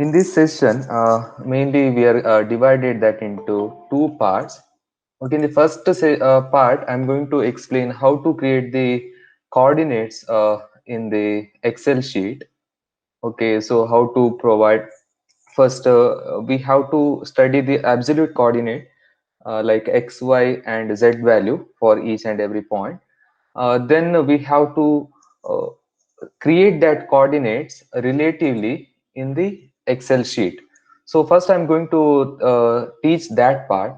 In this session, mainly we are divided that into two parts. Okay, in the first part, I'm going to explain how to create the coordinates in the Excel sheet. Okay, so how to provide first, we have to study the absolute coordinate like x, y, and z value for each and every point. Then we have to uh, create that coordinates relatively in the Excel sheet. So first I'm going to teach that part.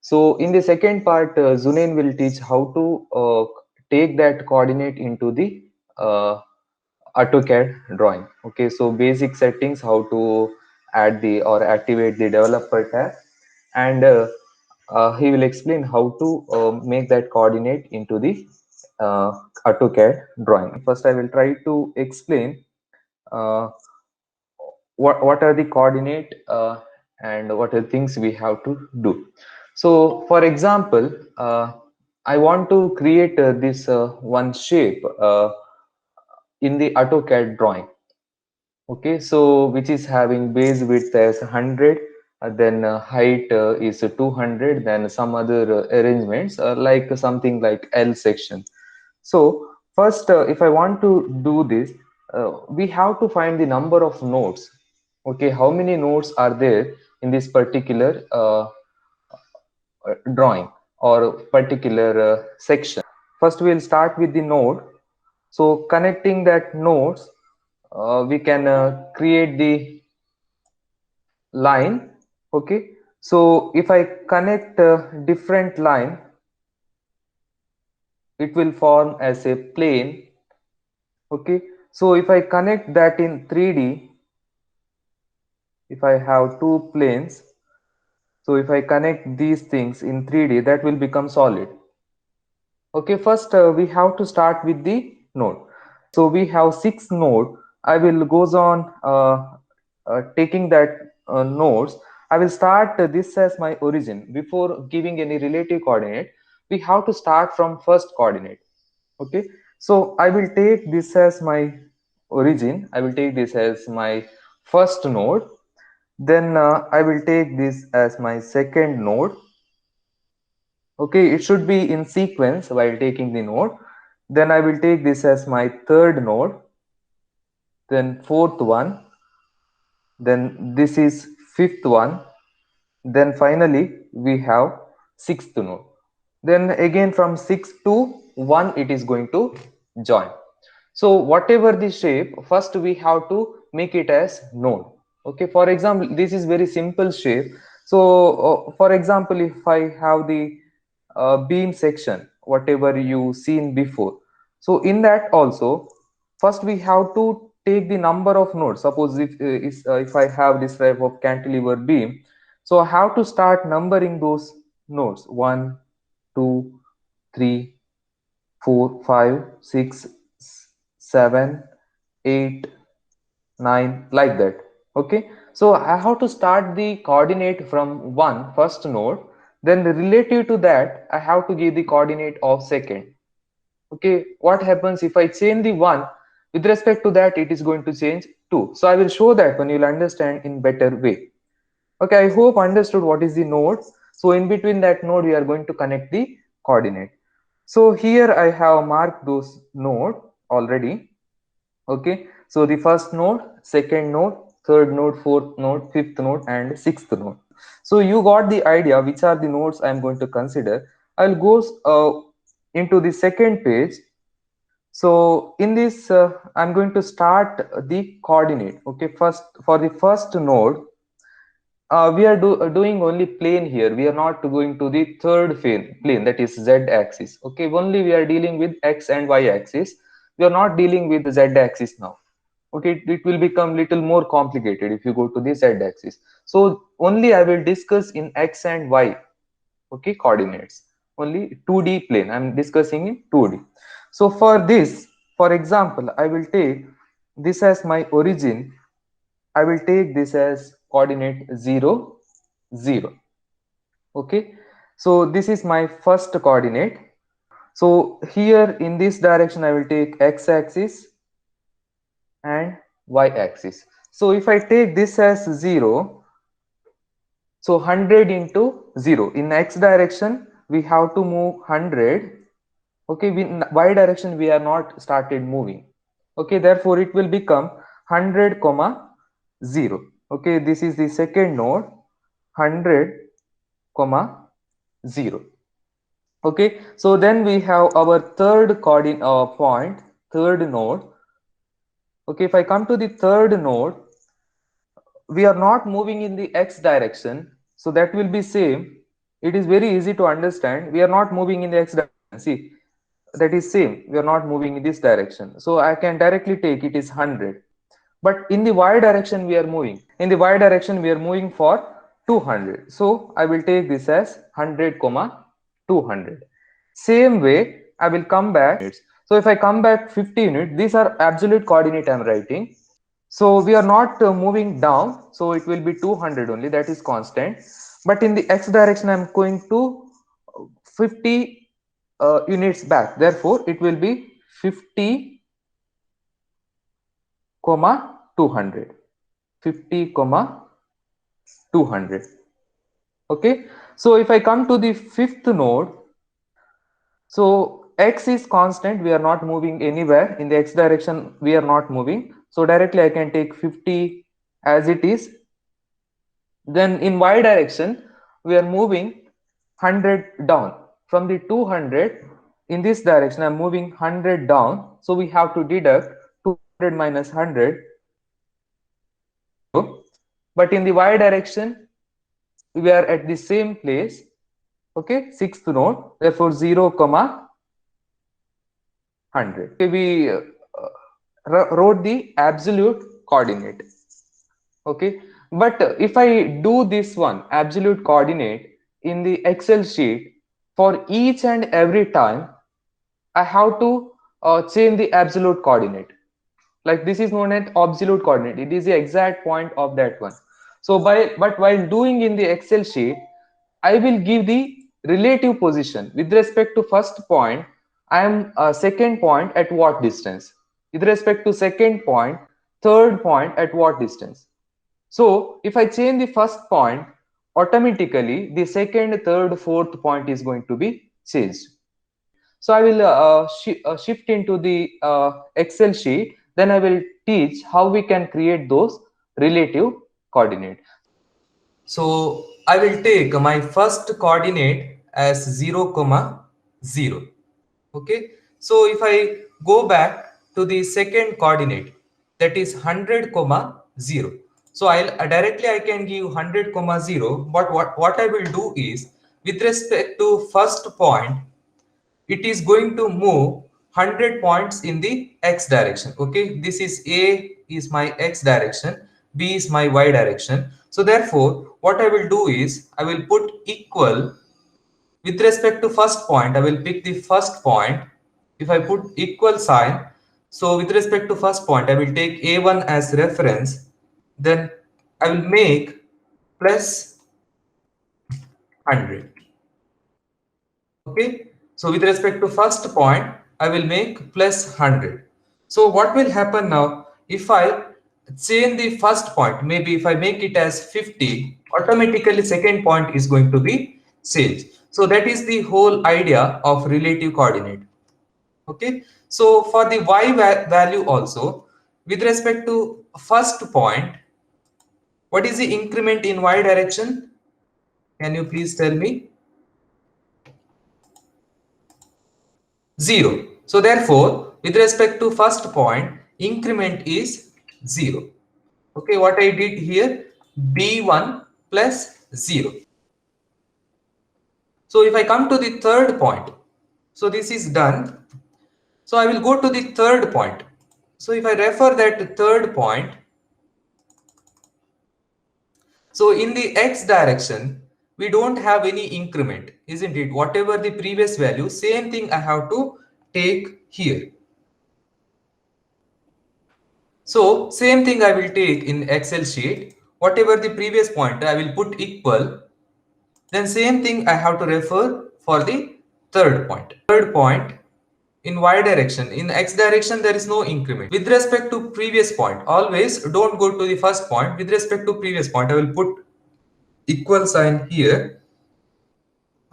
So in the second part, Zunain will teach how to take that coordinate into the uh, AutoCAD drawing. Okay, so basic settings, how to add the or activate the developer tab, and he will explain how to make that coordinate into the uh, AutoCAD drawing. First, I will try to explain uh, what are the coordinate and what are the things we have to do. So, for example, I want to create this one shape in the AutoCAD drawing. Okay, so which is having base width as 100, then height is 200, then some other arrangements like something like L section. So first, if I want to do this, we have to find the number of nodes. Okay, how many nodes are there in this particular drawing or particular section? First, we'll start with the node. So connecting that nodes, we can create the line. Okay, so if I connect a different line, it will form as a plane. Okay, so if I connect that in 3D, if I have two planes, so if I connect these things in 3D, that will become solid. Okay, first we have to start with the node. So we have 6 node. I will goes on taking that nodes. I will start this as my origin. Before giving any relative coordinate, we have to start from first coordinate. Okay, so I will take this as my origin. I will take this as my first node. Then I will take this as my second node. Okay, it should be in sequence while taking the node. Then I will take this as my third node, then fourth one, then this is fifth one, then finally we have sixth node. Then again from 6 to 1 it is going to join. So whatever the shape, first we have to make it as node. Okay, for example, this is very simple shape. So for example, if I have the beam section, whatever you seen before, so in that also, first we have to take the number of nodes. Suppose if I have this type of cantilever beam, so I have to start numbering those nodes: 1, 2, 3, 4, 5, 6, 7, 8, 9, like that. Okay, so I have to start the coordinate from one first node, then relative to that I have to give the coordinate of second. Okay, what happens if I change the one, with respect to that it is going to change 2. So I will show that when you'll understand in better way. Okay, I hope understood what is the node. So in between that node we are going to connect the coordinate. So here I have marked those node already. Okay, so the first node, second node, third node, fourth node, fifth node, and sixth node. So you got the idea which are the nodes I am going to consider. I'll go into the second page. So in this I'm going to start the coordinate. Okay, first for the first node, we are doing only plane here. We are not going to the third plane, that is z axis. Okay, only we are dealing with x and y axis. We are not dealing with the z axis now. Okay, it will become little more complicated if you go to the z axis. So only I will discuss in x and y, okay, coordinates. Only 2D plane I'm discussing in 2D. So for this, for example, I will take this as my origin. I will take this as coordinate 0, 0. Okay, so this is my first coordinate. So here in this direction I will take x axis and y axis. So if I take this as 0, so 100 into 0, in x direction we have to move 100. Okay, in y direction we are not started moving. Okay, therefore it will become 100 comma 0. Okay, this is the second node, 100 comma 0. Okay, so then we have our third coordinate point, third node. Okay, if I come to the third node, we are not moving in the x direction, so that will be same. It is very easy to understand. We are not moving in the x direction. See, that is same. We are not moving in this direction, so I can directly take it is 100. But in the y direction we are moving. In the y direction we are moving for 200. So I will take this as 100 comma 200. Same way I will come back. So if I come back 50 units, these are absolute coordinate I am writing. So we are not moving down, so it will be 200 only, that is constant. But in the x direction I am going to 50 units back, therefore it will be 50 comma 200, 50 comma 200. Okay, so if I come to the fifth node, so x is constant, we are not moving anywhere. In the x direction we are not moving, so directly I can take 50 as it is. Then in y direction we are moving 100 down. From the 200, in this direction I am moving 100 down, so we have to deduct 200 minus 100. But in the y direction we are at the same place. Okay, sixth node, therefore 0 comma 100. Okay, we wrote the absolute coordinate. Okay, but if I do this one absolute coordinate in the Excel sheet, for each and every time I have to change the absolute coordinate. Like this is known as absolute coordinate. It is the exact point of that one. So but while doing in the Excel sheet, I will give the relative position with respect to first point. I am second point at what distance? With respect to second point, third point at what distance? So if I change the first point, automatically the second, third, fourth point is going to be changed. So I will shift into the Excel sheet. Then I will teach how we can create those relative coordinates. So I will take my first coordinate as 0 comma 0. Okay, so if I go back to the second coordinate, that is 100 comma 0. So I'll directly I can give 100 comma 0, but what I will do is, with respect to first point, it is going to move 100 points in the x direction. Okay, this is a is my x direction, b is my y direction. So therefore what I will do is I will put equal. With respect to first point, I will pick the first point. If I put equal sign, so with respect to first point I will take a1 as reference, then I will make plus 100. Okay, so with respect to first point I will make plus 100. So what will happen now if I change the first point? Maybe if I make it as 50, automatically second point is going to be changed. So that is the whole idea of relative coordinate. Okay, so for the y value also, with respect to first point, what is the increment in y direction? Can you please tell me? 0. So therefore, with respect to first point, increment is 0. Okay, what I did here, b1 plus 0. So if I come to the third point, so this is done. So I will go to the third point. So if I refer that third point, so in the x direction, we don't have any increment, isn't it? Whatever the previous value, same thing I have to take here. So same thing I will take in Excel sheet. Whatever the previous point, I will put equal. Then same thing I have to refer for the third point. Third point, in y direction. In x direction, there is no increment. With respect to previous point, always don't go to the first point. With respect to previous point, I will put equal sign here.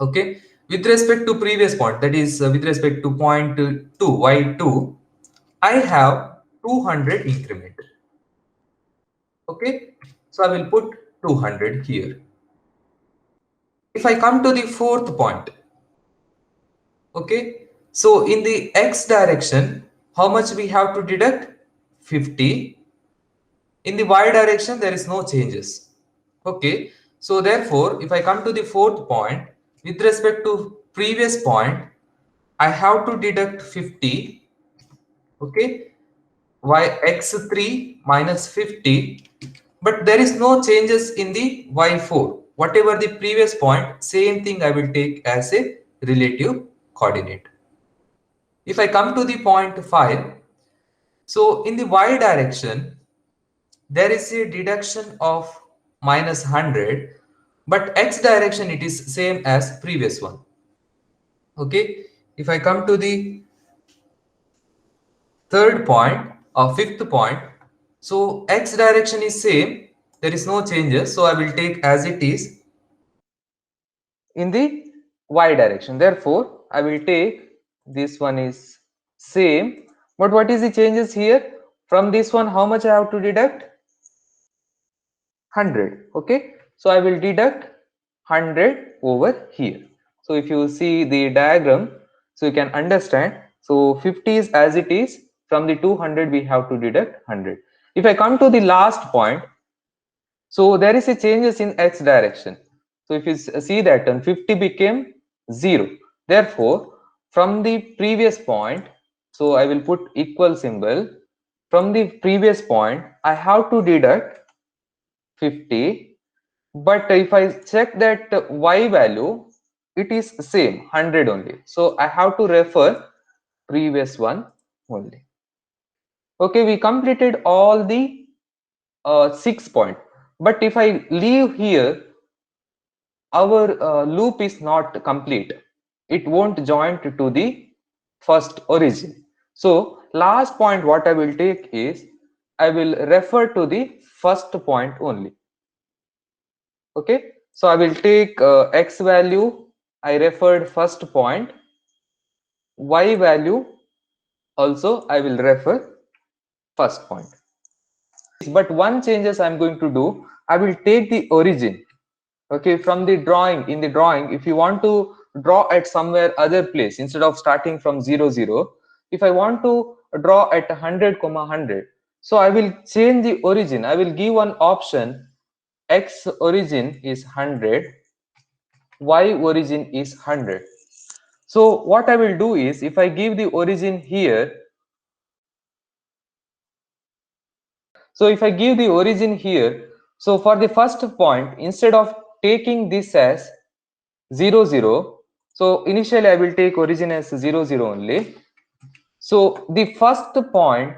Okay. With respect to previous point, that is with respect to point 2, y2, I have 200 increment. Okay. So I will put 200 here. If I come to the fourth point, okay, so in the x direction, how much we have to deduct? 50. In the y direction, there is no changes. Okay, so therefore, if I come to the fourth point, with respect to previous point, I have to deduct 50. Okay, y x3 minus 50, but there is no changes in the y4. Whatever the previous point, same thing I will take as a relative coordinate. If I come to the point 5, so in the y direction, there is a deduction of minus 100, but x direction it is same as previous one. Okay, if I come to the third point or fifth point, so x direction is same, there is no changes, so I will take as it is in the y direction. Therefore, I will take this one is same, but what is the changes here? From this one, how much I have to deduct? 100. Okay, so I will deduct 100 over here. So if you see the diagram, so you can understand. So 50 is as it is, from the 200 we have to deduct 100. If I come to the last point, so there is a changes in x direction. So if you see that then 50 became 0. Therefore, from the previous point, so I will put equal symbol. From the previous point, I have to deduct 50, but if I check that y value, it is same 100 only, so I have to refer previous one only. Okay, we completed all the 6 point, but if I leave here, our loop is not complete. It won't join to the first origin. So last point what I will take is, I will refer to the first point only. Okay, so I will take x value, I referred first point, y value also I will refer first point. But one changes I'm going to do, I will take the origin. Okay, from the drawing, in the drawing, if you want to draw at somewhere other place, instead of starting from 0 0, if I want to draw at 100 comma 100, so I will change the origin. I will give one option, x origin is 100, y origin is 100. So what I will do is, if I give the origin here, so if I give the origin here, so for the first point, instead of taking this as 0 0, so initially I will take origin as 0 0 only. So the first point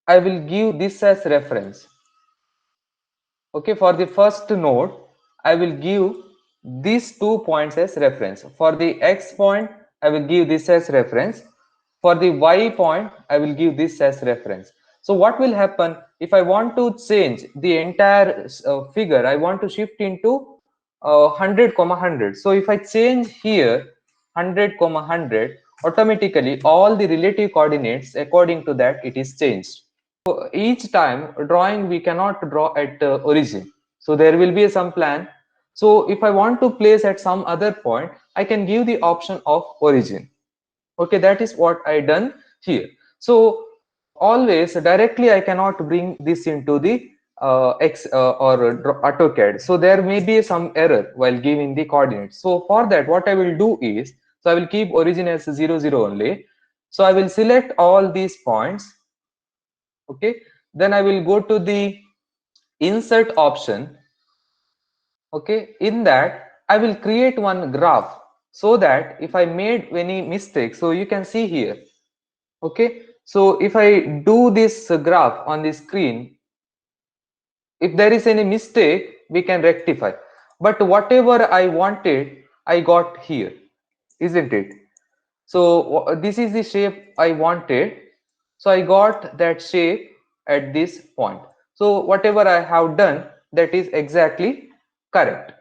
I will give this as reference. Okay, for the first node I will give these 2 points as reference. For the x point I will give this as reference. For the y point I will give this as reference. So what will happen if I want to change the entire figure? I want to shift into 100 comma 100. So if I change here 100 comma 100, automatically all the relative coordinates according to that it is changed. So each time drawing we cannot draw at origin, so there will be some plan. So if I want to place at some other point, I can give the option of origin. Okay, that is what I done here. So always directly I cannot bring this into the x or AutoCAD, so there may be some error while giving the coordinates. So for that what I will do is, so I will keep origin as 0 0 only. So I will select all these points. Okay, then I will go to the insert option. Okay, in that I will create one graph, so that if I made any mistake, so you can see here. Okay, so if I do this graph on the screen, if there is any mistake we can rectify, but whatever I wanted I got here, isn't it? So this is the shape I wanted. So I got that shape at this point. So whatever I have done, that is exactly correct.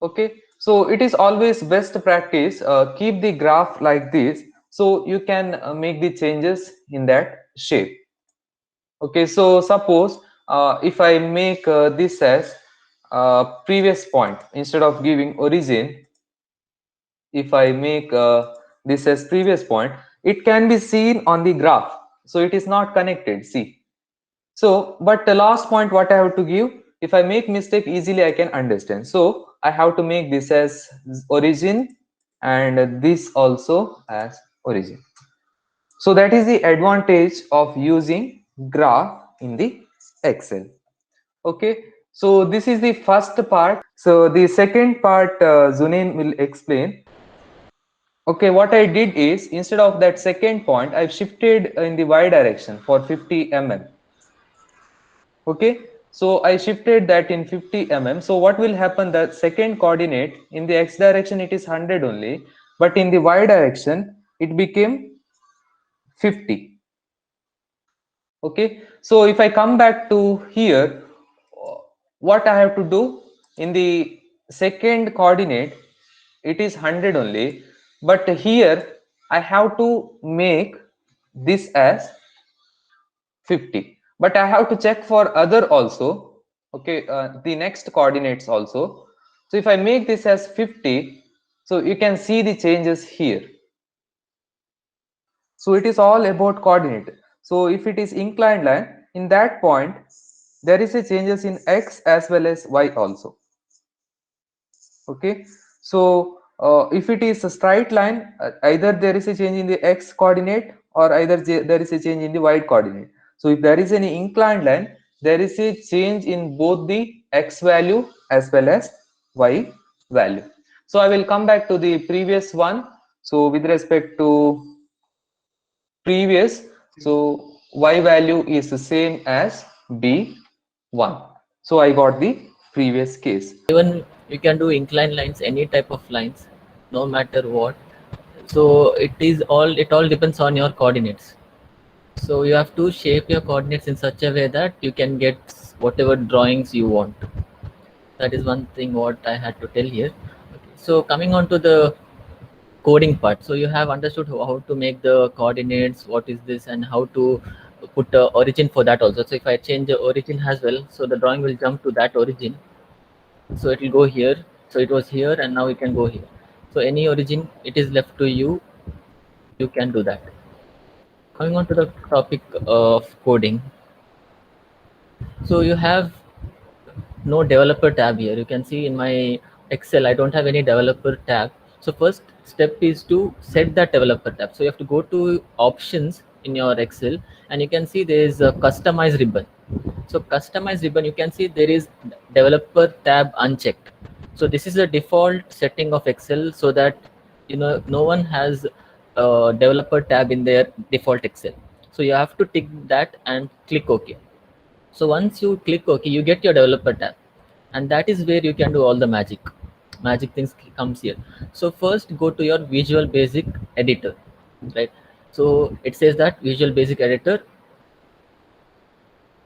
Okay, so it is always best practice, keep the graph like this, so you can make the changes in that shape. Okay, so suppose if I make this as previous point instead of giving origin, if I make this as previous point, it can be seen on the graph, so it is not connected, see. So but the last point what I have to give, if I make mistake easily I can understand, so I have to make this as origin and this also as origin. So that is the advantage of using graph in the Excel. Okay, so this is the first part. So the second part Zunain will explain. Okay, what I did is instead of that second point, I've shifted in the y direction for 50 mm. Okay, so I shifted that in 50 mm. So what will happen, that second coordinate in the x direction it is 100 only, but in the y direction it became 50. Okay, so if I come back to here, what I have to do, in the second coordinate it is 100 only, but here I have to make this as 50, but I have to check for other also. Okay, the next coordinates also. So if I make this as 50, so you can see the changes here. So it is all about coordinate. So if it is inclined line, in that point there is a changes in x as well as y also. Okay, so if it is a straight line, either there is a change in the x coordinate or either there is a change in the y coordinate. So if there is any inclined line, there is a change in both the x value as well as y value. So I will come back to the previous one. So with respect to previous, so y value is the same as b1. So I got the previous case. Even you can do inclined lines, any type of lines, no matter what. So it all depends on your coordinates. So you have to shape your coordinates in such a way that you can get whatever drawings you want. That is one thing what I had to tell here. Okay. So coming on to the coding part, so you have understood how to make the coordinates, what is this, and how to put the origin for that also. So if I change the origin as well, so the drawing will jump to that origin. So it will go here. So it was here and now we can go here. So any origin, it is left to you, you can do that. Coming on to the topic of coding, so you have no developer tab here. You can see in my Excel I don't have any developer tab. So first step is to set that developer tab. So you have to go to options in your Excel and you can see there is a customize ribbon. So customize ribbon, you can see there is developer tab unchecked. So this is a default setting of Excel, so that no one has a developer tab in their default Excel. So you have to tick that and click OK. So once you click OK, you get your developer tab, and that is where you can do all the magic things comes here. So first go to your Visual Basic editor, right? So it says that Visual Basic editor.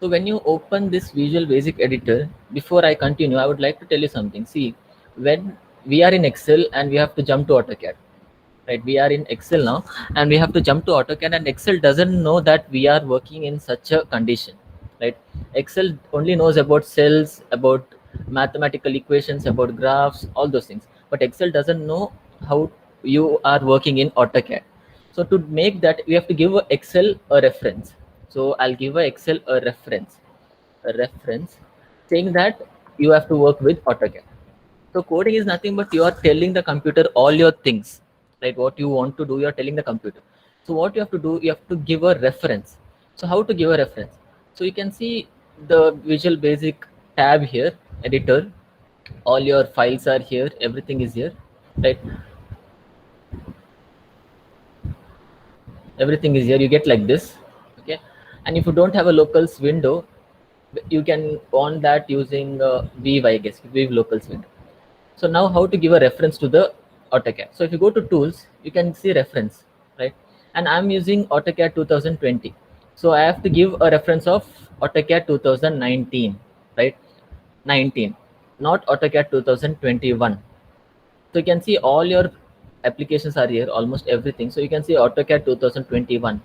So when you open this Visual Basic editor, before I continue, I would like to tell you something. See, when we are in Excel and we have to jump to AutoCAD, right? We are in Excel now and we have to jump to AutoCAD, and Excel doesn't know that we are working in such a condition, right? Excel only knows about cells, about mathematical equations, about graphs, all those things. But Excel doesn't know how you are working in AutoCAD. So to make that, we have to give Excel a reference. So I'll give Excel a reference saying that you have to work with AutoCAD. So coding is nothing but you are telling the computer all your things, right? What you want to do, you are telling the computer. So what you have to do, you have to give a reference. So how to give a reference? So you can see the Visual Basic tab here, editor. All your files are here. Everything is here, right? Everything is here. You get like this, okay? And if you don't have a locals window, you can on that using Viv, I guess, Viv locals window. So now how to give a reference to the AutoCAD. So if you go to tools, you can see reference. right? And I'm using AutoCAD 2020. So I have to give a reference of AutoCAD 2019, right? 19, not AutoCAD 2021. So you can see all your applications are here, almost everything. So you can see AutoCAD 2021.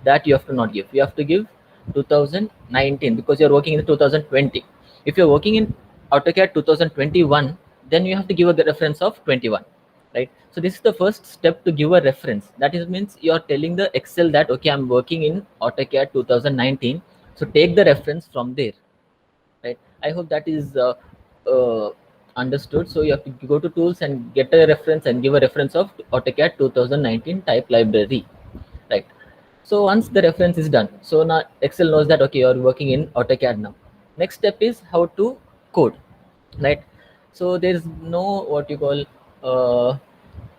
That you have to not give. You have to give 2019 because you're working in 2020. If you're working in AutoCAD 2021, then you have to give a reference of 21, right? So this is the first step to give a reference. That is means you're telling the Excel that okay, I'm working in AutoCAD 2019. So take the reference from there, right? I hope that is uh, understood. So you have to go to tools and get a reference and give a reference of AutoCAD 2019 type library, right? So once the reference is done, so now Excel knows that okay, you're working in AutoCAD now. Next step is how to code, right? So there's no what you call uh,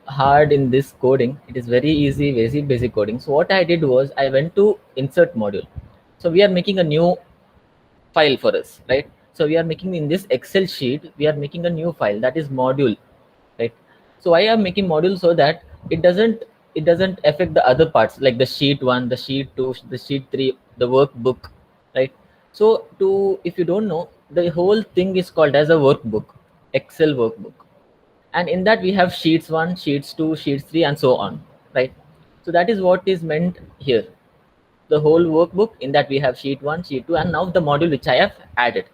hard in this coding. It is very easy, very basic coding. So what I did was I went to insert module. So we are making a new file for us, right? So we are making in this Excel sheet, we are making a new file that is module, right? So why I'm making module? So that it doesn't affect the other parts like the sheet 1, the sheet 2, the sheet 3, the workbook, right? So to if you don't know, the whole thing is called as a workbook, Excel workbook. And in that we have sheets 1, sheets 2, sheets 3, and so on, right? So that is what is meant here, the whole workbook. In that we have sheet 1, sheet 2, and now the module which I have added.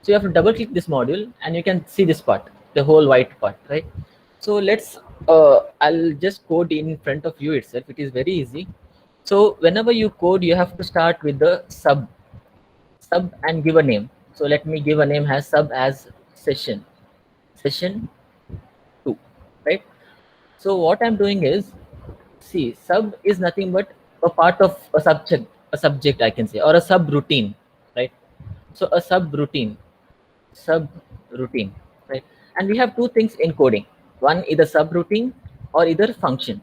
So you have to double click this module and you can see this part, the whole white part, right? So let's I'll just code in front of you itself. It is very easy. So whenever you code, you have to start with the sub and give a name. So let me give a name as sub as session 2, right? So what I'm doing is, see, sub is nothing but a part of a subject I can say, or a subroutine, right? So a subroutine, right? And we have two things in coding. One either subroutine or either function,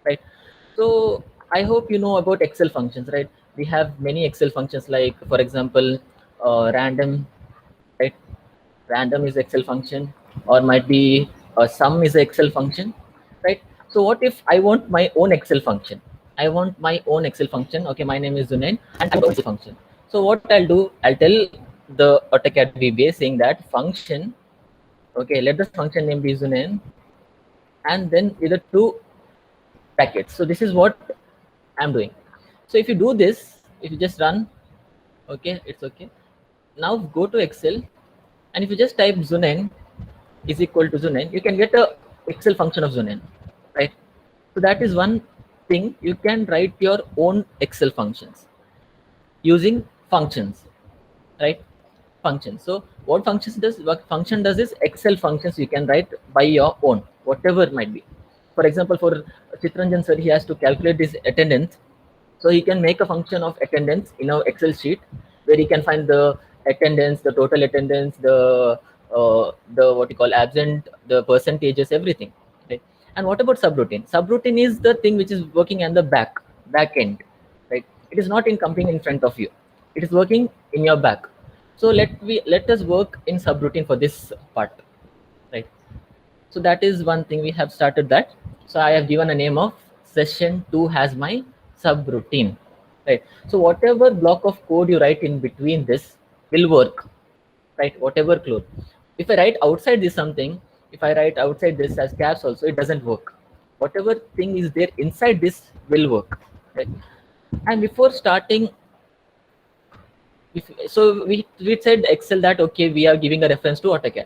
right? So I hope you know about Excel functions, right? We have many Excel functions like, for example, random, right? Random is Excel function, or might be sum is a Excel function, right? So what if I want my own Excel function? I want my own Excel function. Okay, my name is Zunain and I want Excel function. So what I'll do, I'll tell the AutoCAD VBA saying that function, okay, let the function name be Zunain, and then either two brackets. So this is what I'm doing. So if you do this, if you just run, okay, it's okay. Now go to Excel, and if you just type Zunain is equal to Zunain, you can get a Excel function of Zunain, right? So that is one thing. You can write your own Excel functions using functions, right? Functions. So what function does is Excel functions you can write by your own, whatever it might be. For example, for Chitranjan sir, he has to calculate this attendance. So he can make a function of attendance in our Excel sheet where he can find the attendance, the total attendance, the what you call absent, the percentages, everything. Right? And what about subroutine? Subroutine is the thing which is working on the back end, right? It is not in coming in front of you. It is working in your back. So let us work in subroutine for this part, right? So that is one thing we have started that. So I have given a name of session 2 has my subroutine, right? So whatever block of code you write in between this will work, right? Whatever code. If I write outside this something, if I write outside this as caps also, it doesn't work. Whatever thing is there inside this will work, right? And before starting, so we said Excel that okay, we are giving a reference to AutoCAD,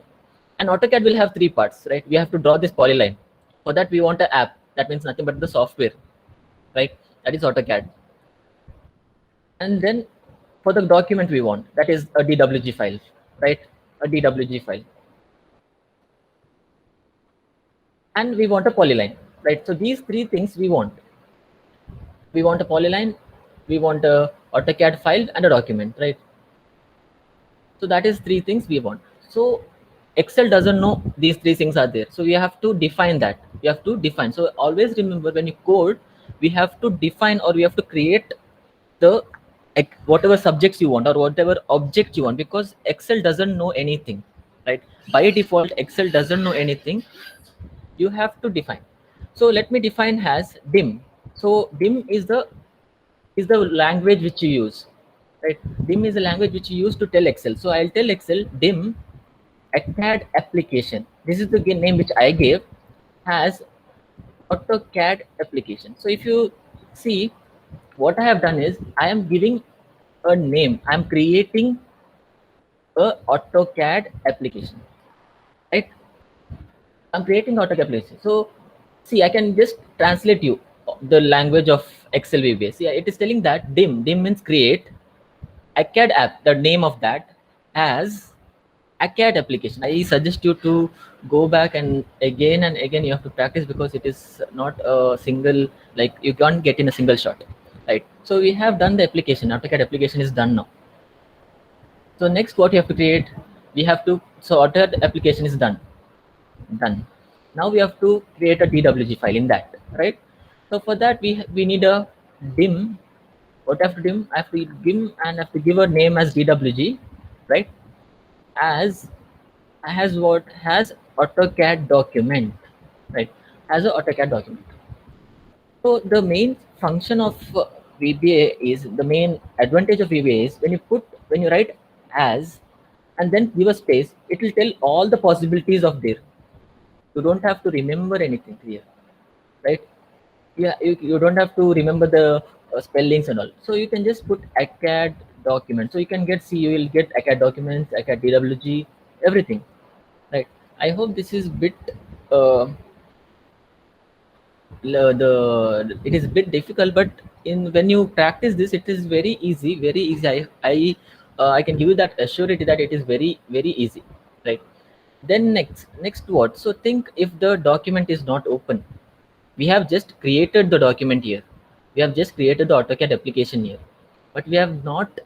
and AutoCAD will have three parts, right? We have to draw this polyline. For that we want an app. That means nothing but the software, right? That is AutoCAD. And then for the document we want, that is a DWG file, right? A DWG file. And we want a polyline, right? So these three things we want. We want a polyline, we want a AutoCAD file and a document, right? So that is three things we want. So Excel doesn't know these three things are there. So we have to define that. We have to define. So always remember when you code, we have to define or we have to create the whatever subjects you want or whatever object you want, because Excel doesn't know anything, right? By default, Excel doesn't know anything. You have to define. So let me define as dim. So dim is the language which you use, right? Dim is the language which you use to tell Excel. So I'll tell Excel dim AutoCAD application. This is the name which I gave as AutoCAD application. So if you see, what I have done is I am giving a name. I'm creating a AutoCAD application, right? I'm creating AutoCAD application. So see, I can just translate you the language of Excel VBA. See, it is telling that dim means create AutoCAD app, the name of that, as AutoCAD application. I suggest you to go back and again you have to practice, because it is not a single, like you can't get in a single shot, right? So we have done the application. AutoCAD application is done now. So next, what you have to create, we have to, so AutoCAD application is done. Now we have to create a DWG file in that, right? So for that we need a dim. What I have to dim? I have to dim and I have to give a name as DWG, right? As what has AutoCAD document, right? As a AutoCAD document. So the main function of VBA is, the main advantage of VBA is when you write as and then give a space, it will tell all the possibilities of there. You don't have to remember anything here, right? Yeah, you don't have to remember the spellings and all. So you can just put AutoCAD document. So you can get, see, you will get AutoCAD documents, AutoCAD DWG, everything, right? I hope this is bit uh, it is a bit difficult, but in when you practice this, it is very easy, very easy. I can give you that assurity that it is very easy, right? Then next what? So think, if the document is not open, we have just created the document here, we have just created the AutoCAD application here, but we have not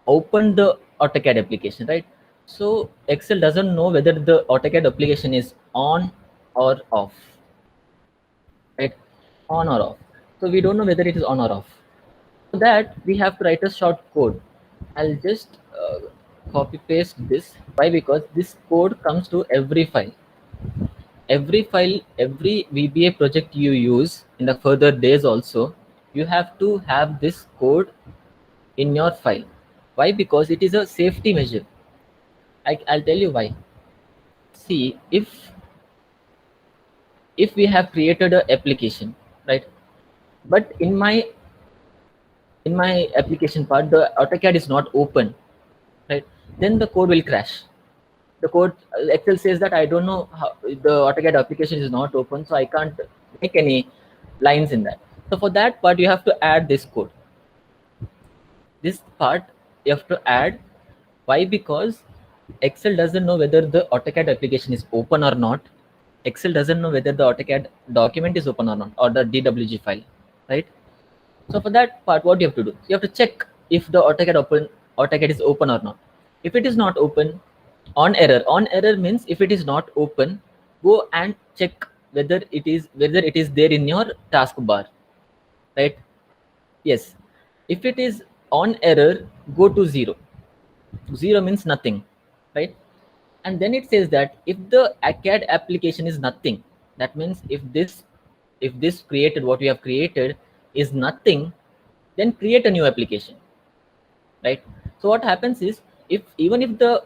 opened the AutoCAD application, right? So Excel doesn't know whether the AutoCAD application is on or off, right? On or off. So we don't know whether it is on or off. For that, we have to write a short code. I'll just copy paste this. Why? Because this code comes to every file. Every file, every VBA project you use in the further days also, you have to have this code in your file. Why? Because it is a safety measure. I'll tell you why. See, if we have created an application, right? But in my application part, the AutoCAD is not open, right? Then the code will crash. The code, Excel says that I don't know how the AutoCAD application is not open, so I can't make any lines in that. So for that part, you have to add this code. This part you have to add. Why? Because Excel doesn't know whether the AutoCAD application is open or not. Excel doesn't know whether the AutoCAD document is open or not, or the DWG file, right? So for that part, what you have to do? You have to check if the AutoCAD is open or not. If it is not open, on error means if it is not open, go and check whether it is there in your taskbar, right? Yes. If it is on error, go to 0. 0 means nothing, right? And then it says that if the AutoCAD application is nothing, that means if this created, what we have created is nothing, then create a new application, right? So what happens is, if even if the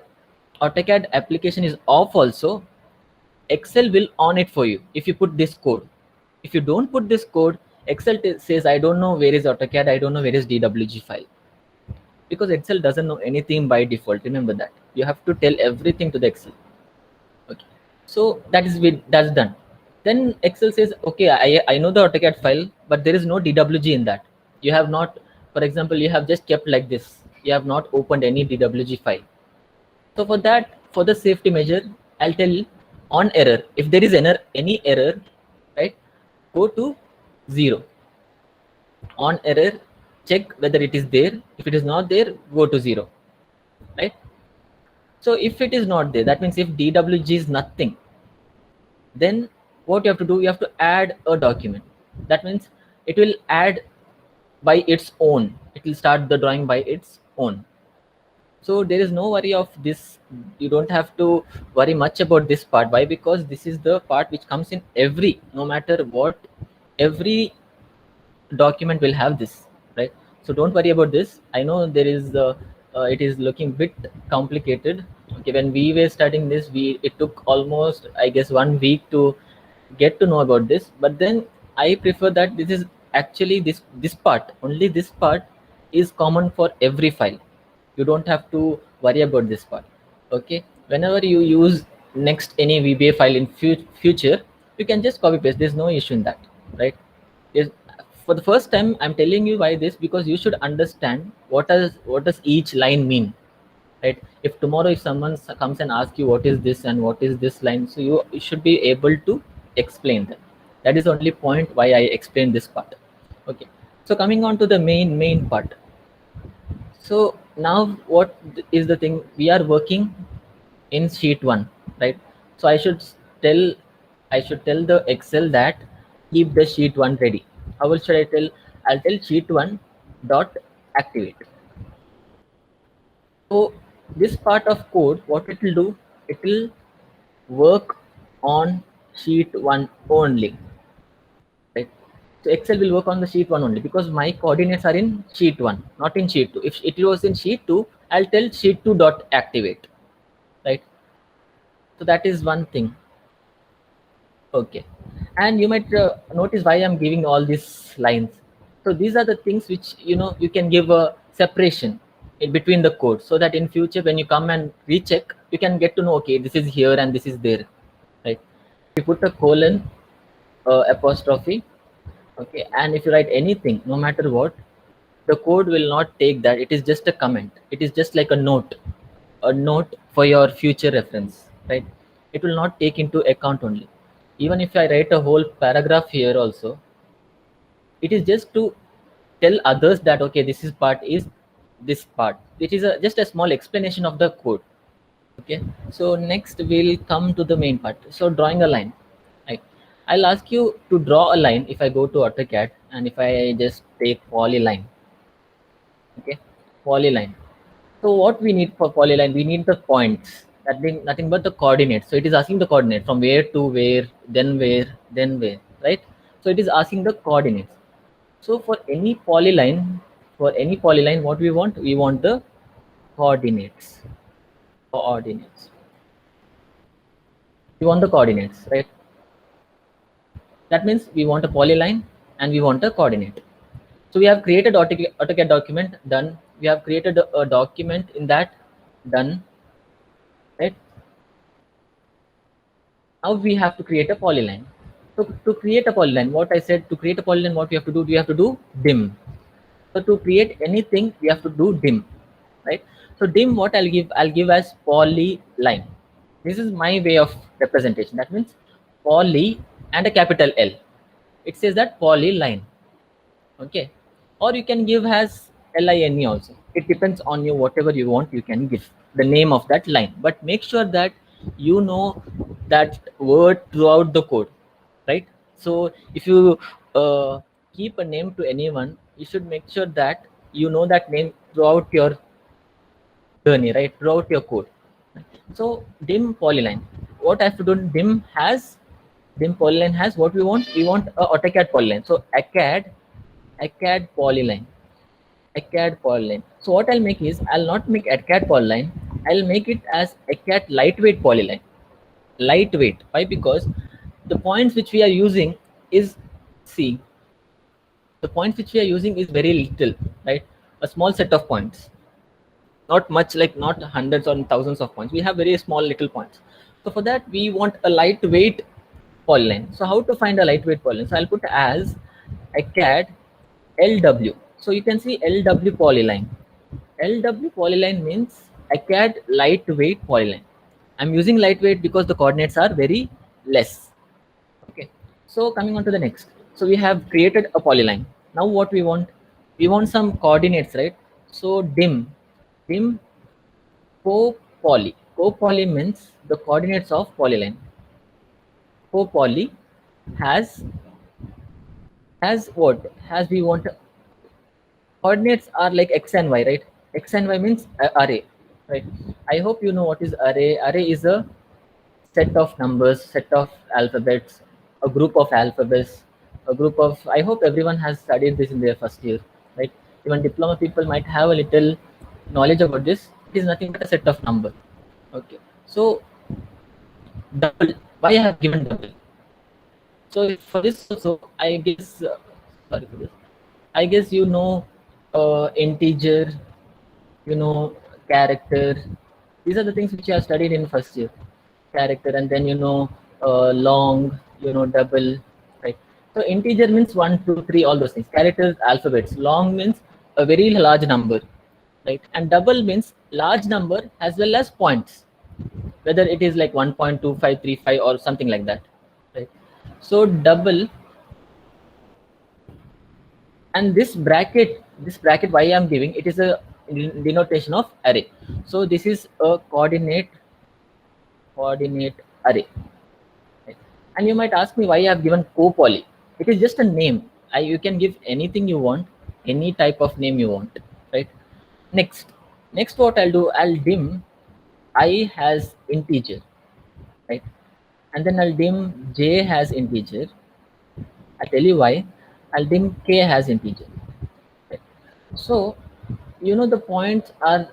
AutoCAD application is off also, Excel will on it for you if you put this code. If you don't put this code, Excel says, I don't know where is AutoCAD, I don't know where is DWG file, because Excel doesn't know anything by default. Remember that. You have to tell everything to the Excel. Okay. So that's done. Then Excel says, okay, I know the AutoCAD file, but there is no DWG in that. You have not, for example, you have just kept like this. You have not opened any DWG file. So for that, for the safety measure, I'll tell on error. If there is any error, right, go to 0. On error, check whether it is there. If it is not there, go to 0, right? So if it is not there, that means if DWG is nothing, then what you have to do, you have to add a document. That means it will add by its own. It will start the drawing by its own. So there is no worry of this. You don't have to worry much about this part. Why? Because this is the part which comes in every, no matter what, every document will have this, right? So don't worry about this. I know there is it is looking bit complicated. Okay, when we were studying this, we it took almost, I guess, 1 week to get to know about this. But then I prefer that this is actually this part, only this part is common for every file. You don't have to worry about this part. Okay, whenever you use next any VBA file in future, you can just copy paste. There's no issue in that, right? Is for the first time I'm telling you why this, because you should understand what does each line mean, right? If tomorrow if someone comes and asks you what is this and what is this line, so you should be able to explain that. That is the only point why I explained this part. Okay, so coming on to the main part. So now what is the thing, we are working in sheet 1, right? So tell I should tell the Excel that keep the sheet 1 ready. How should I tell? I'll tell sheet 1 dot activate. So this part of code, what it will do, it will work on sheet 1 only, right? So Excel will work on the sheet 1 only because my coordinates are in sheet 1, not in sheet 2. If it was in sheet 2, I'll tell sheet 2 dot activate, right? So that is one thing. Okay, and you might notice why I'm giving all these lines. So these are the things which you can give a separation in between the code, so that in future when you come and recheck, you can get to know, okay, this is here and this is there, right? You put a colon, apostrophe, okay, and if you write anything, no matter what, the code will not take that. It is just a comment. It is just like a note for your future reference, right? It will not take into account only. Even if I write a whole paragraph here also, it is just to tell others that okay, this is part is this part. It is just a small explanation of the code. Okay, so next we'll come to the main part. So drawing a line, right? I'll ask you to draw a line. If I go to AutoCAD and if I just take polyline, okay, polyline. So what we need for polyline, we need the points. That being nothing but the coordinates. So it is asking the coordinate from where to where, then where, right? So it is asking the coordinates. So for any polyline, what we want? We want the coordinates. Coordinates. We want the coordinates, right? That means we want a polyline and we want a coordinate. So we have created AutoCAD document, done. We have created a document in that, done, right? Now we have to create a polyline. So to create a polyline, what I said, to create a polyline, what we have to do? We have to do dim. So to create anything, we have to do dim, right? So dim, what I'll give as polyline. This is my way of representation. That means poly and a capital L. It says that polyline, okay? Or you can give as line also. It depends on you, whatever you want, you can give the name of that line. But make sure that you know that word throughout the code, right? So if you keep a name to anyone, you should make sure that you know that name throughout your journey, right? Throughout your code. So dim polyline. What I have to do? Dim polyline has what we want. We want a AutoCAD polyline. So ACAD polyline. ACAD polyline. So what I'll make is, I'll not make ACAD polyline. I'll make it as ACAD lightweight polyline. Lightweight. Why? Because the points which we are using is, see, the points which we are using is very little, right? A small set of points, not much, like not hundreds or thousands of points. We have very small little points. So for that we want a lightweight polyline. So how to find a lightweight polyline? So I'll put as ACAD LW. So you can see LW polyline. LW polyline means ACAD lightweight polyline. I'm using lightweight because the coordinates are very less. Okay, so coming on to the next. So we have created a polyline. Now what we want? We want some coordinates, right? So dim co-poly. Co-poly means the coordinates of polyline. Co-poly has what? Has we want coordinates are like x and y, right? X and y means array, right? I hope you know what is array. Array is a set of numbers, set of alphabets, a group of alphabets, a group of, I hope everyone has studied this in their first year, right? Even diploma people might have a little knowledge about this. It is nothing but a set of number. Okay, so double, why I have given double? So for this also, I guess, sorry for this, I guess you know, integer, you know, character. These are the things which you have studied in first year. Character, and then you know, long, you know, double, right? So integer means 1, 2, 3, all those things. Characters, alphabets. Long means a very large number, right? And double means large number as well as points, whether it is like 1.2535 or something like that, right? So double, and this bracket why I'm giving it is a denotation of array. So this is a coordinate array, right? And you might ask me why I have given co-poly. It is just a name. You can give anything you want, any type of name you want, right? Next what I'll do, I'll dim I has integer, right? And then I'll dim j has integer. I'll tell you why. I'll dim k has integer, right? So you know the points are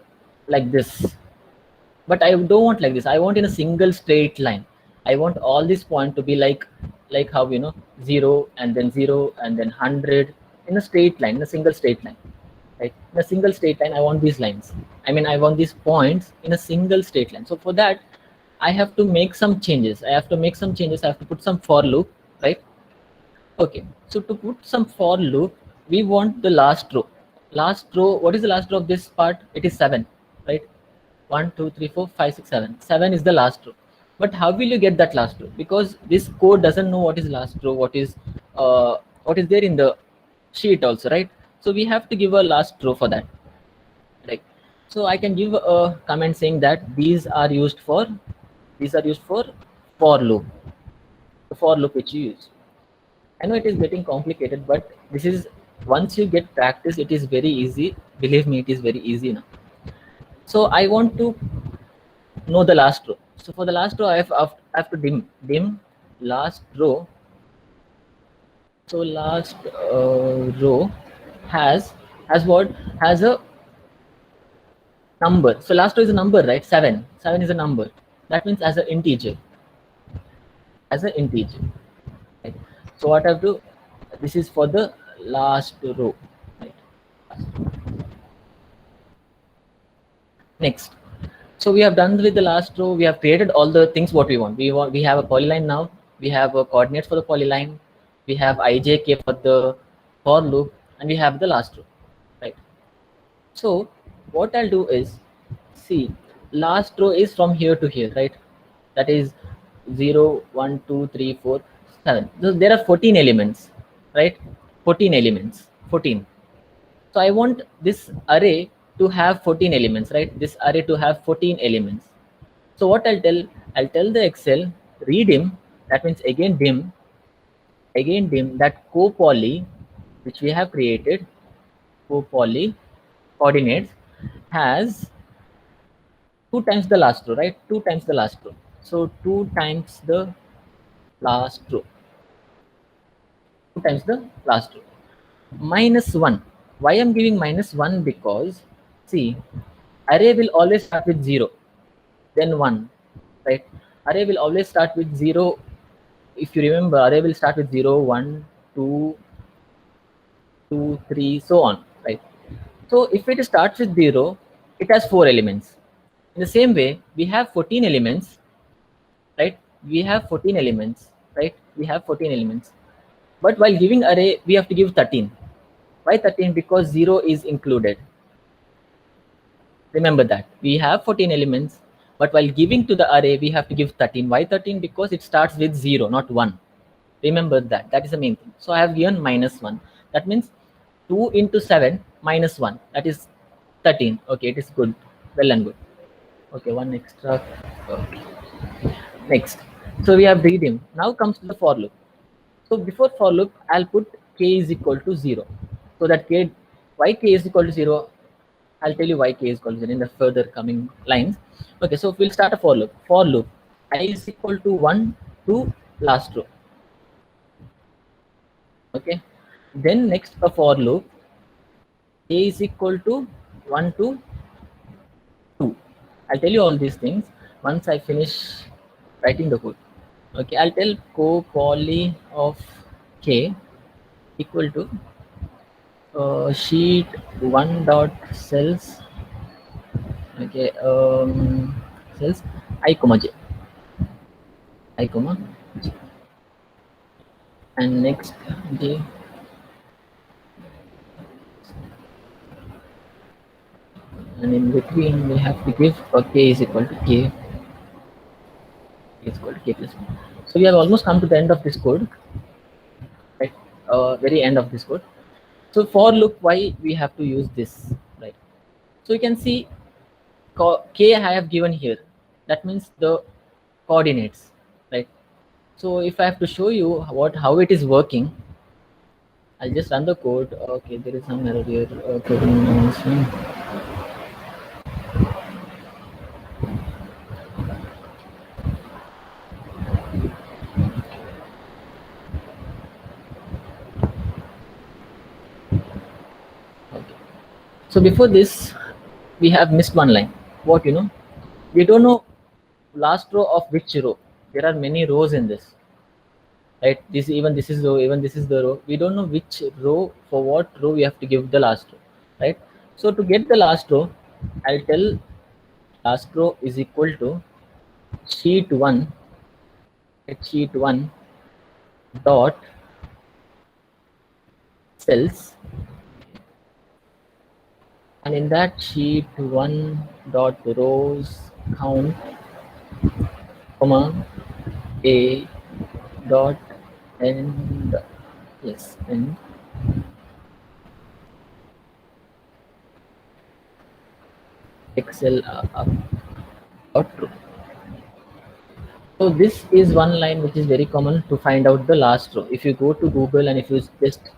like this, but I don't want like this. I want in a single straight line. I want all these points to be like how, you know, 0 and then 0 and then 100 in a straight line, in a single straight line, right? In a single straight line, I want these lines. I mean, I want these points in a single straight line. So for that, I have to make some changes. I have to put some for loop, right? Okay, so to put some for loop, we want the last row. Last row, what is the last row of this part? It is 7, right? 1, 2, 3, 4, 5, 6, 7. 7 is the last row. But how will you get that last row? Because this code doesn't know what is last row, what is there in the sheet also, right? So we have to give a last row for that, right? So I can give a comment saying that these are used for for loop, the for loop which you use. I know it is getting complicated, but this is, once you get practice, it is very easy. Believe me, it is very easy now. So I want to know the last row. So for the last row, I have to dim last row. So last row has what? Has a number. So last row is a number, right? 7. 7 is a number. That means as an integer. As an integer. Right? So what I have to, this is for the last row. Right? Next. So we have done with the last row. We have created all the things what we want. We have a polyline now. We have a coordinates for the polyline. We have ijk for the for loop, and we have the last row, right? So what I'll do is, see, last row is from here to here, right? That is 0, 1, 2, 3, 4, 7. So there are 14 elements, right? 14 elements, 14. So I want this array to have 14 elements, right? This array to have 14 elements. So what I'll tell the Excel, redim, that means again dim that co-poly, which we have created, co-poly coordinates has 2 times the last row, right? 2 times the last row. So 2 times the last row. 2 times the last row. Minus 1. Why I'm giving minus 1? Because see, array will always start with 0, then 1, right? Array will always start with 0. If you remember, array will start with 0, 1, 2, 2, 3, so on, right? So if it starts with 0, it has 4 elements. In the same way, we have 14 elements, right? We have 14 elements, right? We have 14 elements. But while giving array, we have to give 13. Why 13? Because 0 is included. Remember that. We have 14 elements, but while giving to the array, we have to give 13. Why 13? Because it starts with 0, not 1. Remember that. That is the main thing. So I have given minus 1. That means 2 into 7 minus 1. That is 13. Okay, it is good. Well and good. Okay, one extra. Okay. Next. So we have redeem. Now comes to the for loop. So before for loop, I'll put k is equal to 0. So that why k is equal to 0? I'll tell you why k is equal to 0 in the further coming lines. Okay, so we'll start a for loop. For loop, I is equal to 1 to last row. Okay, then next a for loop, a is equal to 1 to 2. I'll tell you all these things once I finish writing the code. Okay, I'll tell co-poly of k equal to sheet 1 dot cells. Okay, cells I comma j, I comma j, and next j, and in between we have to give k is equal to k is equal to k plus 1. So we have almost come to the end of this code, right? Very end of this code. So for loop, why we have to use this, right? So you can see k I have given here. That means the coordinates, right? So if I have to show you how it is working, I'll just run the code. Okay, there is some error here. Okay, okay. So before this, we have missed one line. What we don't know last row of which row. There are many rows in this, right? This is row, even this is the row. We don't know which row, for what row we have to give the last row, right? So to get the last row, I'll tell last row is equal to sheet 1 at sheet 1 dot cells, and in that sheet 1 dot rows count, comma a dot and yes, and excel dot row. So this is one line which is very common to find out the last row. If you go to Google and if you just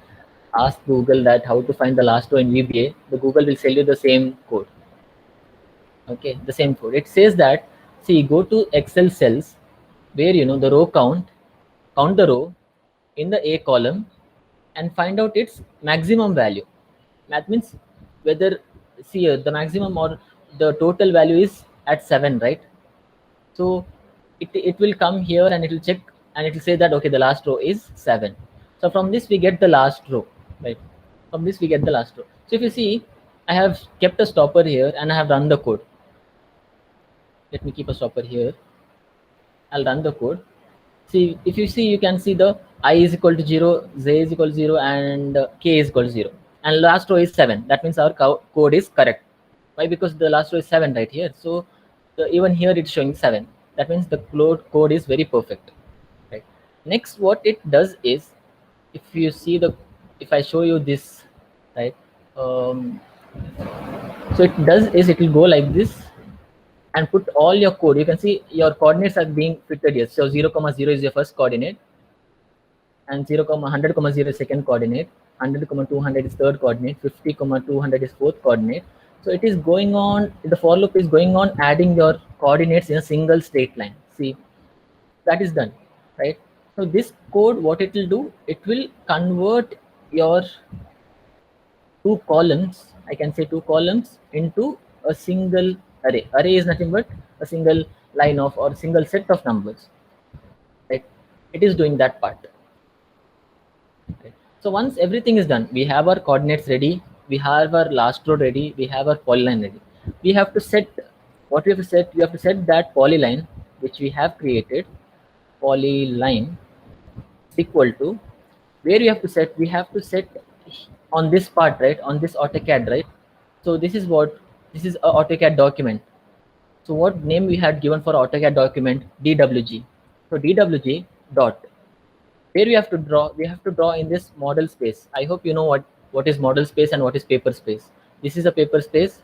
ask Google that how to find the last row in VBA, the Google will tell you the same code. Okay, the same code. It says that, see, go to Excel cells where the row count the row in the A column and find out its maximum value. That means whether, see, the maximum or the total value is at 7, right? So it will come here and it will check and it will say that okay, the last row is 7. So from this we get the last row, right? From this we get the last row. So if you see, I have kept a stopper here and I have run the code. Let me keep a stopper here. I'll run the code. See, if you see, you can see the I is equal to 0, Z is equal to 0, and K is equal to 0. And last row is 7. That means our code is correct. Why? Because the last row is 7 right here. So even here it's showing 7. That means the code is very perfect. Right. Next, what it does is, if you see if I show you this, right? So it does is it will go like this and put all your code. You can see your coordinates are being fitted here. So 0, 0 is your first coordinate, and 0, 100, 0 is second coordinate, 100, 200 is third coordinate, 50, 200 is fourth coordinate. So it is going on, the for loop is going on adding your coordinates in a single straight line. See, that is done, right? So this code, what it will do, it will convert your two columns, I can say two columns, into a single array. Array is nothing but a single line of or single set of numbers, right? It is doing that part. Okay. So once everything is done, we have our coordinates ready, we have our last row ready, we have our polyline ready. We have to set, what we have to set, we have to set that polyline which we have created, polyline is equal to, where we have to set on this part, right, on this AutoCAD, right? So this is a AutoCAD document. So what name we had given for AutoCAD document? DWG. So DWG dot, where we have to draw in this model space. I hope you know what is model space and what is paper space. This is a paper space,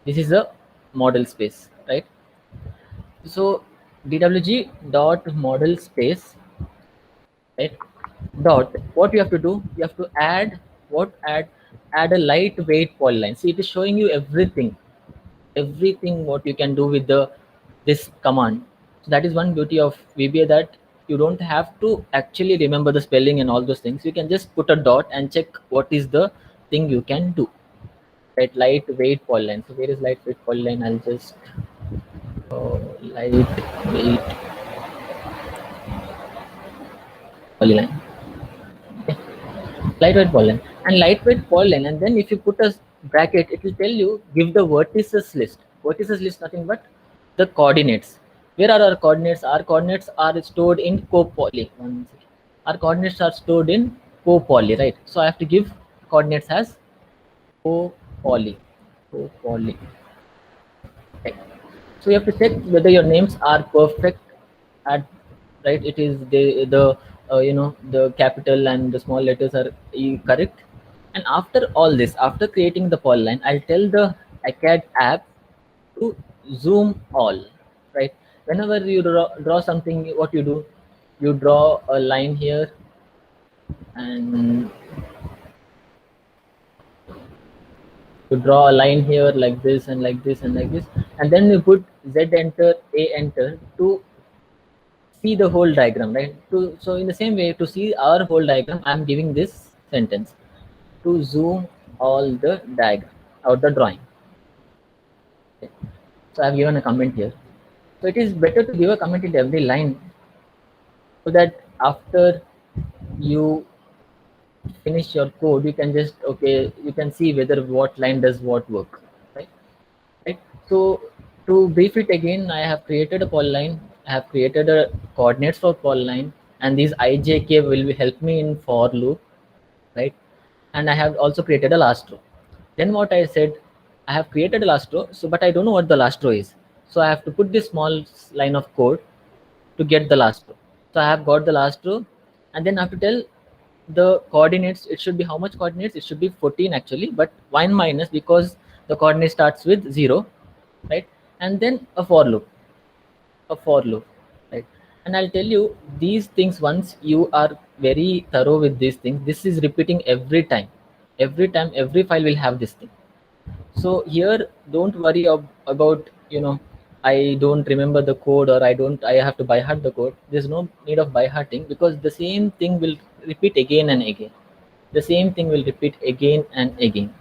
this is a model space, right? So DWG dot model space, right, dot, what you have to do, you have to add add a lightweight polyline. See, it is showing you everything what you can do with this command. So that is one beauty of VBA, that you don't have to actually remember the spelling and all those things. You can just put a dot and check what is the thing you can do. Right, lightweight polyline. So where is lightweight polyline? I'll just lightweight polyline. Okay. Lightweight polyline and lightweight polyline, and then if you put a bracket, it will tell you give the vertices list. Vertices list nothing but the coordinates. Where are our coordinates? Our coordinates are stored in copoly. One second. Our coordinates are stored in copoly, right? So I have to give coordinates as copoly. Copoly. Right. So you have to check whether your names are perfect at right. It is the the capital and the small letters are correct. And after all this, after creating the polyline, I'll tell the ACAD app to zoom all. Right. Whenever you draw something, what you do, you draw a line here and you draw a line here like this and like this and like this, and then you put Z enter, A enter to see the whole diagram, right? So in the same way, to see our whole diagram, I'm giving this sentence to zoom all the diagram or the drawing. Okay. So I've given a comment here. So it is better to give a comment in every line so that after you finish your code, you can just you can see whether what line does what work, right? Right. So to brief it again, I have created a polyline. I have created a coordinates for polyline, and these ijk will help me in for loop, right? And I have also created a last row. Then what I said, I have created a last row, so but I don't know what the last row is. So I have to put this small line of code to get the last row. So I have got the last row, and then I have to tell the coordinates. It should be how much coordinates? It should be 14 actually, but 1 minus because the coordinate starts with 0, right? And then a for loop, right? And I'll tell you these things, once you are very thorough with these things, this is repeating every time. Every time, every file will have this thing. So here, don't worry about I don't remember the code, or I have to by heart the code. There's no need of by hearting, because the same thing will repeat again and again. The same thing will repeat again and again.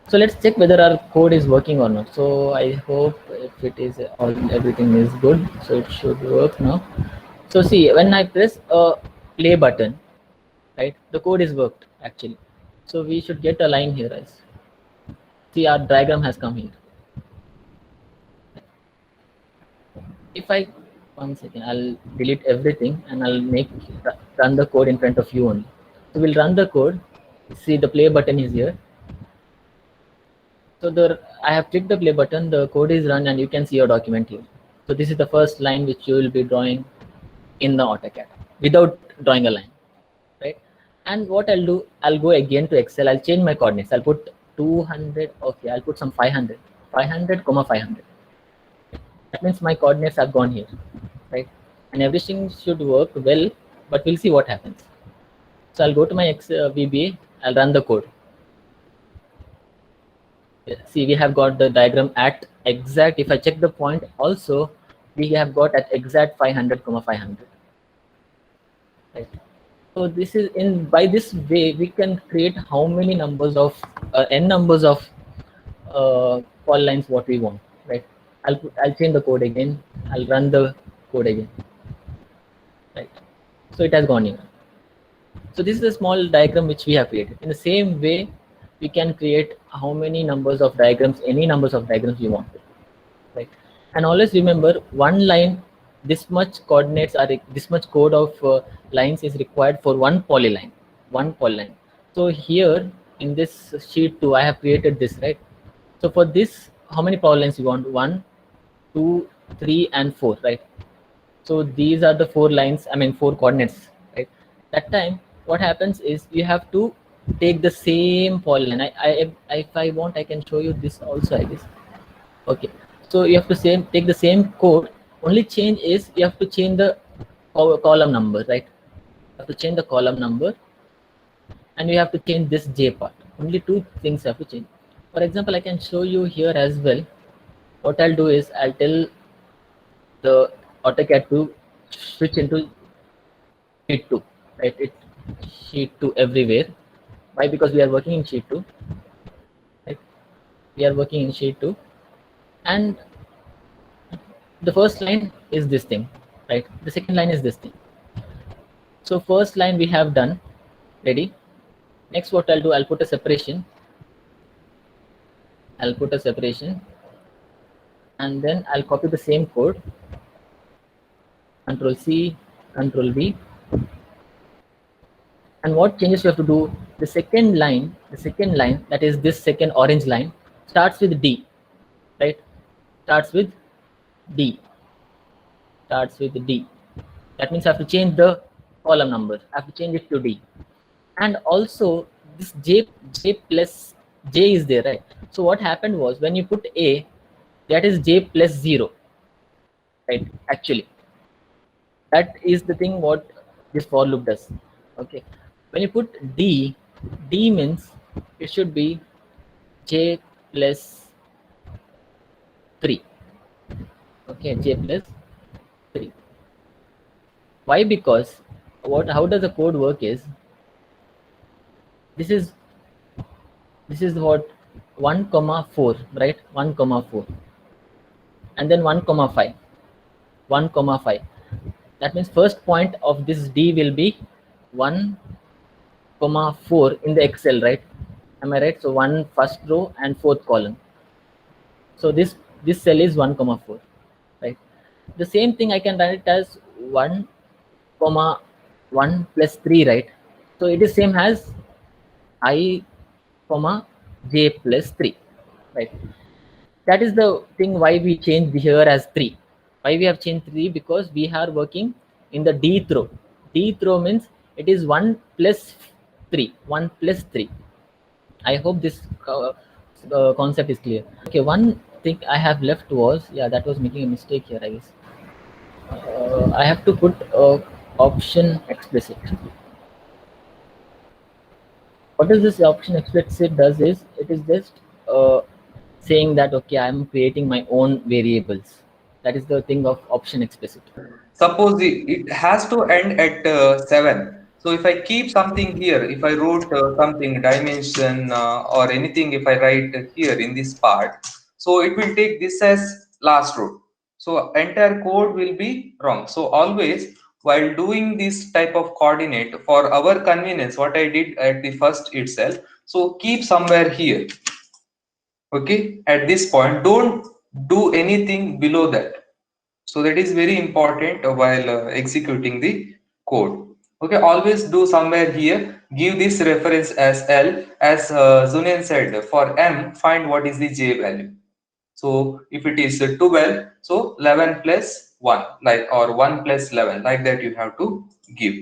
So let's check whether our code is working or not. So I hope if it is all everything is good, so it should work now. So see, when I press a play button, right, the code is worked actually. So we should get a line here as see our diagram has come here. If I one second, I'll delete everything and I'll run the code in front of you only. So we'll run the code. See, the play button is here. So I have clicked the play button, the code is run, and you can see your document here. So this is the first line which you will be drawing in the AutoCAD without drawing a line, right? And what I'll do, I'll go again to Excel. I'll change my coordinates. I'll put 200. Okay, I'll put some 500, 500, 500. That means my coordinates have gone here, right? And everything should work well, but we'll see what happens. So I'll go to my VBA. I'll run the code. See, we have got the diagram at exact. If I check the point also, we have got at exact 500, 500. Right. So this is by this way we can create how many numbers of n numbers of polylines what we want, right? I'll change the code again. I'll run the code again, right? So it has gone in. So this is a small diagram which we have created. In the same way, we can create how many numbers of diagrams, any numbers of diagrams we want, right? And always remember, one line, this much coordinates are, this much code of lines is required for one polyline, So here in this sheet 2, I have created this, right? So for this, how many polylines you want? 1, 2, 3, and 4, right? So these are the 4 lines, 4 coordinates, right? That time, what happens is you have to take the same polyline. If I want, I can show you this also, I guess. Okay, so you have to take the same code. Only change is you have to change the column number, right? You have to change the column number, and you have to change this J part. Only 2 things you have to change. For example, I can show you here as well. What I'll do is I'll tell the AutoCAD to switch into sheet 2, right? It sheet 2 everywhere. Why? Because we are working in sheet 2, right? We are working in sheet 2, and the first line is this thing, right? The second line is this thing. So first line we have done, ready. Next, what I'll do, I'll put a separation. I'll put a separation, and then I'll copy the same code. Control C, Control V. And what changes you have to do? The second line, that is this second orange line, starts with D, right? Starts with D. Starts with D. That means I have to change the column number. I have to change it to D. And also this J plus J is there, right? So what happened was when you put A, that is J plus 0, right? Actually, that is the thing what this for loop does. Okay, when you put D means it should be J plus 3. Okay, J plus 3. Why? Because what, how does the code work is, this is this is what, 1 comma 4, right? 1 comma 4, and then 1 comma 5, 1 comma 5. That means first point of this D will be 1 comma 4 in the Excel, right? Am I right? So one first row and fourth column. So this cell is 1 comma 4, right? The same thing I can write it as 1 comma 1 plus 3, right? So it is same as I comma j plus 3, right? That is the thing why we changed here as 3. Why we have changed 3? Because we are working in the dth row. Dth row means it is 1 plus 3, 1 plus 3. I hope this concept is clear. Okay, one thing I have left was, yeah, that was making a mistake here, I guess. I have to put option explicit. What is this option explicit does is, it is just saying that, okay, I'm creating my own variables. That is the thing of option explicit. Suppose it has to end at 7. So if I keep something here, if I wrote something dimension or anything, if I write here in this part, so it will take this as last row. So entire code will be wrong. So always while doing this type of coordinate for our convenience, what I did at the first itself, so keep somewhere here. Okay, at this point, don't do anything below that. So that is very important while executing the code. Okay, always do somewhere here. Give this reference as L. As Zunen said, for M, find what is the J value. So if it is 12, so 11 plus 1, like, or 1 plus 11, like that you have to give.